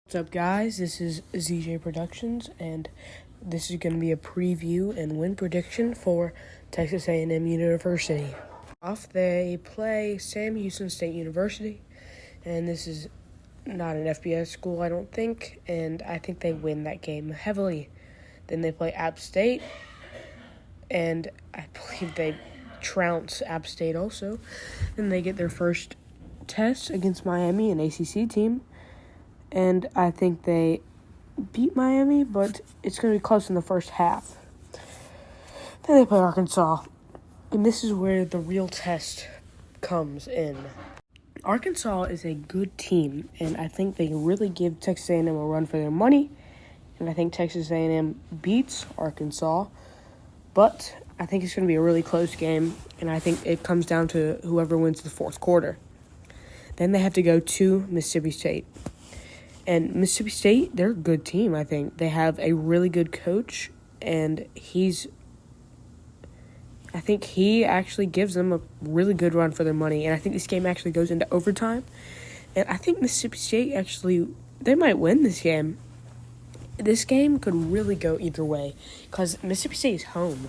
What's up, guys? This is ZJ Productions, and this is going to be a preview and win prediction for Texas A&M University. They play Sam Houston State University, and this is not an FBS school, I don't think, and I think they win that game heavily. Then they play App State, and I believe they trounce App State also. Then they get their first test against Miami, an ACC team. And I think they beat Miami, but it's going to be close in the first half. Then they play Arkansas, and this is where the real test comes in. Arkansas is a good team, and I think they really give Texas A&M a run for their money. And I think Texas A&M beats Arkansas, but I think it's going to be a really close game, and I think it comes down to whoever wins the fourth quarter. Then they have to go to Mississippi State. And Mississippi State, they're a good team, I think. They have a really good coach, and I think he actually gives them a really good run for their money. And I think this game actually goes into overtime. And I think Mississippi State they might win this game. This game could really go either way because Mississippi State is home.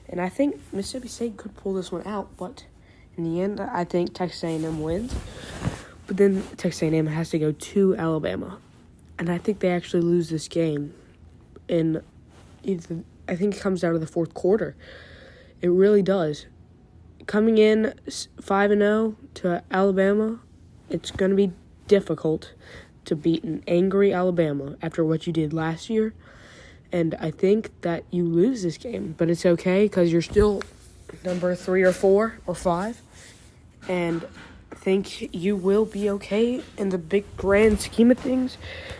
And I think Mississippi State could pull this one out, but in the end, I think Texas A&M wins. But then Texas A&M has to go to Alabama. And I think they actually lose this game. I think it comes down to the fourth quarter. It really does. Coming in 5-0 to Alabama, it's going to be difficult to beat an angry Alabama after what you did last year. And I think that you lose this game. But it's okay because you're still number 3 or 4 or 5. And I think you will be okay in the big grand scheme of things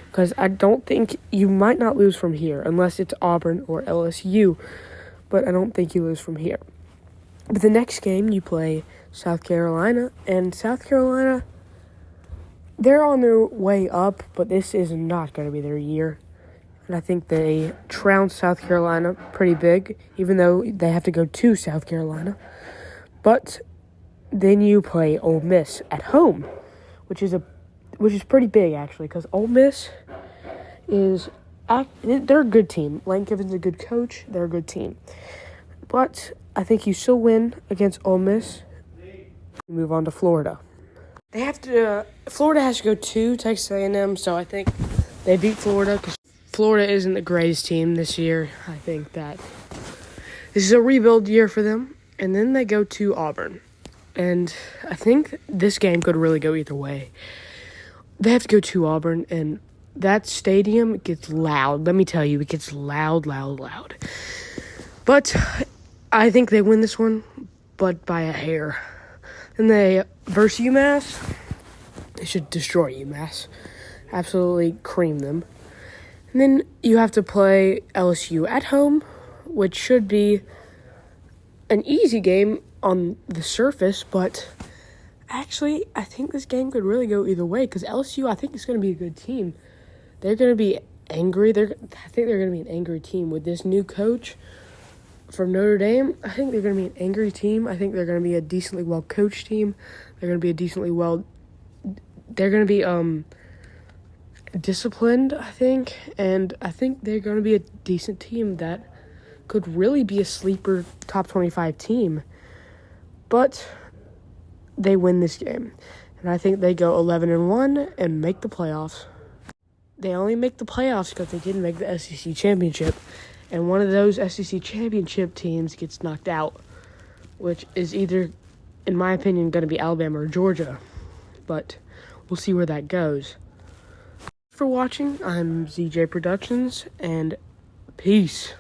because I don't think you might not lose from here unless it's Auburn or LSU, but I don't think you lose from here. But the next game you play South Carolina, and South Carolina, they're on their way up, but this is not going to be their year. And I think they trounce South Carolina pretty big, even though they have to go to South Carolina. But then you play Ole Miss at home, which is pretty big, actually, because Ole Miss they're a good team. Lane Kiffin's a good coach. They're a good team. But I think you still win against Ole Miss. Move on to Florida. Florida has to go to Texas A&M, so I think they beat Florida because Florida isn't the greatest team this year. I think that this is a rebuild year for them. And then they go to Auburn. And I think this game could really go either way. They have to go to Auburn, and that stadium gets loud. Let me tell you, it gets loud. But I think they win this one, but by a hair. Then they versus UMass. They should destroy UMass. Absolutely cream them. And then you have to play LSU at home, which should be an easy game on the surface, but actually, I think this game could really go either way because LSU, I think, is going to be a good team. They're going to be angry. I think they're going to be an angry team with this new coach from Notre Dame. I think they're going to be an angry team. I think they're going to be a decently well-coached team. They're going to be they're going to be disciplined, I think, and I think they're going to be a decent team that could really be a sleeper top 25 team. But they win this game. And I think they go 11-1 and make the playoffs. They only make the playoffs because they didn't make the SEC championship. And one of those SEC championship teams gets knocked out, which is either, in my opinion, going to be Alabama or Georgia. But we'll see where that goes. Thanks for watching. I'm ZJ Productions, and peace.